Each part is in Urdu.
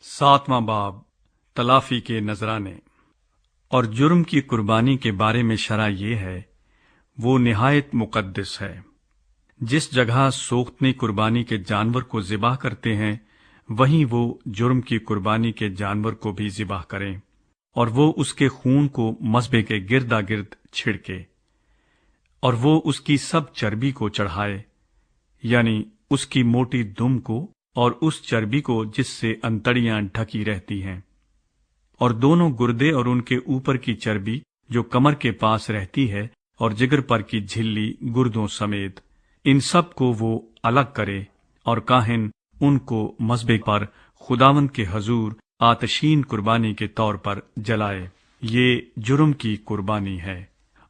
7واں باب تلافی کے نذرانے۔ اور جرم کی قربانی کے بارے میں شرع یہ ہے، وہ نہایت مقدس ہے۔ جس جگہ سوختنی قربانی کے جانور کو ذبح کرتے ہیں، وہیں وہ جرم کی قربانی کے جانور کو بھی ذبح کریں، اور وہ اس کے خون کو مذبح کے گردا گرد چھڑکے، اور وہ اس کی سب چربی کو چڑھائے، یعنی اس کی موٹی دم کو اور اس چربی کو جس سے انتڑیاں ڈھکی رہتی ہیں، اور دونوں گردے اور ان کے اوپر کی چربی جو کمر کے پاس رہتی ہے، اور جگر پر کی جھلی گردوں سمیت، ان سب کو وہ الگ کرے، اور کاہن ان کو مذبح پر خداوند کے حضور آتشین قربانی کے طور پر جلائے۔ یہ جرم کی قربانی ہے،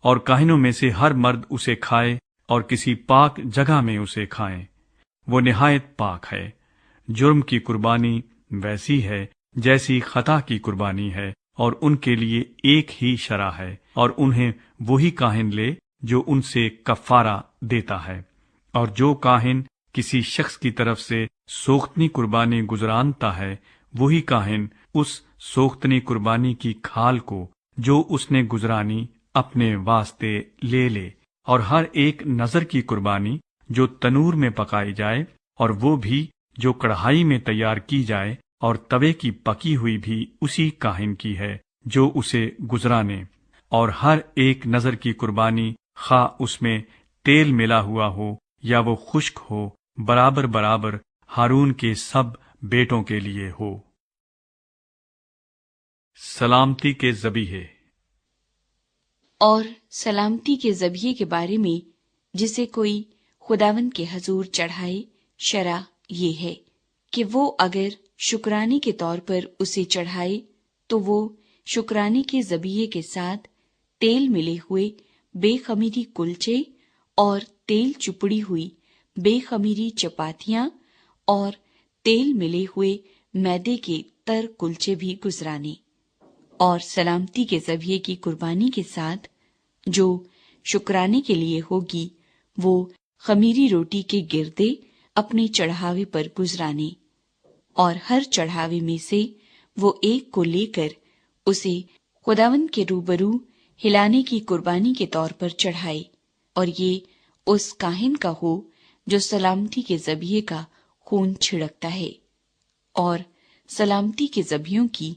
اور کاہنوں میں سے ہر مرد اسے کھائے اور کسی پاک جگہ میں اسے کھائیں، وہ نہایت پاک ہے۔ جرم کی قربانی ویسی ہے جیسی خطا کی قربانی ہے، اور ان کے لیے ایک ہی شرع ہے، اور انہیں وہی کاہن لے جو ان سے کفارہ دیتا ہے۔ اور جو کاہن کسی شخص کی طرف سے سوختنی قربانی گزرانتا ہے، وہی کاہن اس سوختنی قربانی کی کھال کو جو اس نے گزرانی اپنے واسطے لے لے، اور ہر ایک نذر کی قربانی جو تنور میں پکائی جائے، اور وہ بھی جو کڑھائی میں تیار کی جائے، اور توے کی پکی ہوئی بھی اسی کاہن کی ہے جو اسے گزرانے۔ اور ہر ایک نذر کی قربانی، خواہ اس میں تیل ملا ہوا ہو یا وہ خشک ہو، برابر برابر ہارون کے سب بیٹوں کے لیے ہو۔ سلامتی کے ذبیحے۔ اور سلامتی کے ذبیحے کے بارے میں جسے کوئی خداوند کے حضور چڑھائے، شرع یہ ہے کہ وہ اگر شکرانے کے طور پر اسے چڑھائے تو وہ شکرانے کے ذبیحے کے ساتھ تیل ملے ہوئے بے خمیری کلچے اور تیل چپڑی ہوئی بے خمیری چپاتیاں اور تیل ملے ہوئے میدے کے تر کلچے بھی گزرانے۔ اور سلامتی کے ذبیحے کی قربانی کے ساتھ جو شکرانے کے لیے ہوگی، وہ خمیری روٹی کے گردے اپنے چڑھاوے پر گزرانے، اور ہر چڑھاوے میں سے وہ ایک کو لے کر اسے خداوند کے روبرو ہلانے کی قربانی کے طور پر چڑھائے، اور یہ اس کاہن کا ہو جو سلامتی کے ذبیحے کا خون چھڑکتا ہے۔ اور سلامتی کے ذبیحوں کی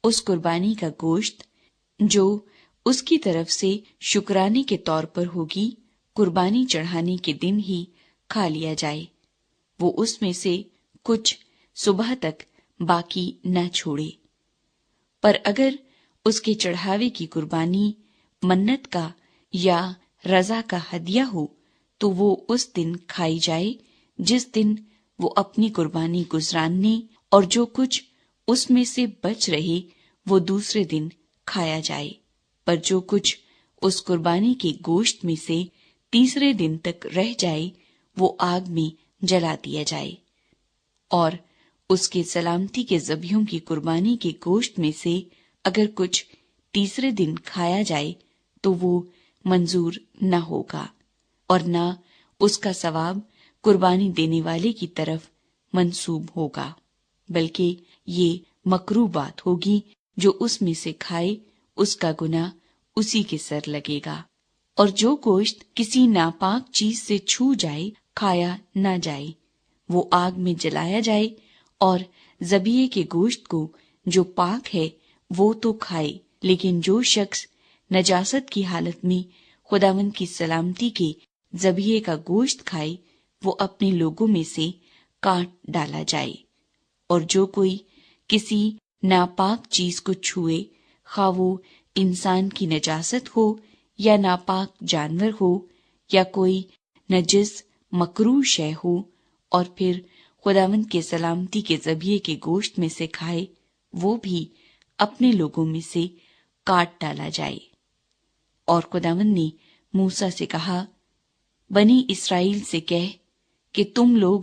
اس قربانی کا گوشت جو اس کی طرف سے شکرانے کے طور پر ہوگی، قربانی چڑھانے کے دن ہی کھا لیا جائے، وہ اس میں سے کچھ صبح تک باقی نہ چھوڑے۔ پر اگر اس کے چڑھاوے کی قربانی منت کا یا رضا کا ہدیہ ہو تو وہ اس دن کھائی جائے جس دن وہ اپنی قربانی گزراننے، اور جو کچھ اس میں سے بچ رہے وہ دوسرے دن کھایا جائے، پر جو کچھ اس قربانی کے گوشت میں سے تیسرے دن تک رہ جائے وہ آگ میں جلا دیا جائے۔ اور اس کے سلامتی کے ذبیحوں کی قربانی کے گوشت میں سے اگر کچھ تیسرے دن کھایا جائے تو وہ منظور نہ ہوگا، اور نہ اس کا ثواب قربانی دینے والے کی طرف منسوب ہوگا، بلکہ یہ مکروہ بات ہوگی، جو اس میں سے کھائے اس کا گناہ اسی کے سر لگے گا۔ اور جو گوشت کسی ناپاک چیز سے چھو جائے کھایا نہ جائے، وہ آگ میں جلایا جائے، اور ذبیحے کے گوشت کو جو پاک ہے وہ تو کھائے، لیکن جو شخص نجاست کی حالت میں خداوند کی سلامتی کے ذبیحے کا گوشت کھائے، وہ اپنے لوگوں میں سے کاٹ ڈالا جائے۔ اور جو کوئی کسی ناپاک چیز کو چھوئے، خواہ وہ انسان کی نجاست ہو یا ناپاک جانور ہو یا کوئی نجس مکروہ شے ہو، اور پھر خداوند کے سلامتی کے ذبیحے کے گوشت میں سے کھائے، وہ بھی اپنے لوگوں میں سے کاٹ ڈالا جائے۔ اور خداوند نے موسیٰ سے کہا، بنی اسرائیل سے کہہ کہ تم لوگ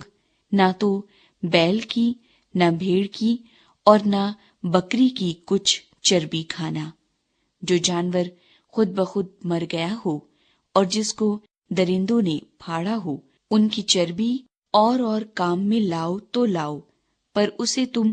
نہ تو بیل کی، نہ بھیڑ کی اور نہ بکری کی کچھ چربی کھانا، جو جانور خود بخود مر گیا ہو اور جس کو درندوں نے پھاڑا ہو، ان کی چربی اور کام میں لاؤ تو لاؤ، پر اسے تم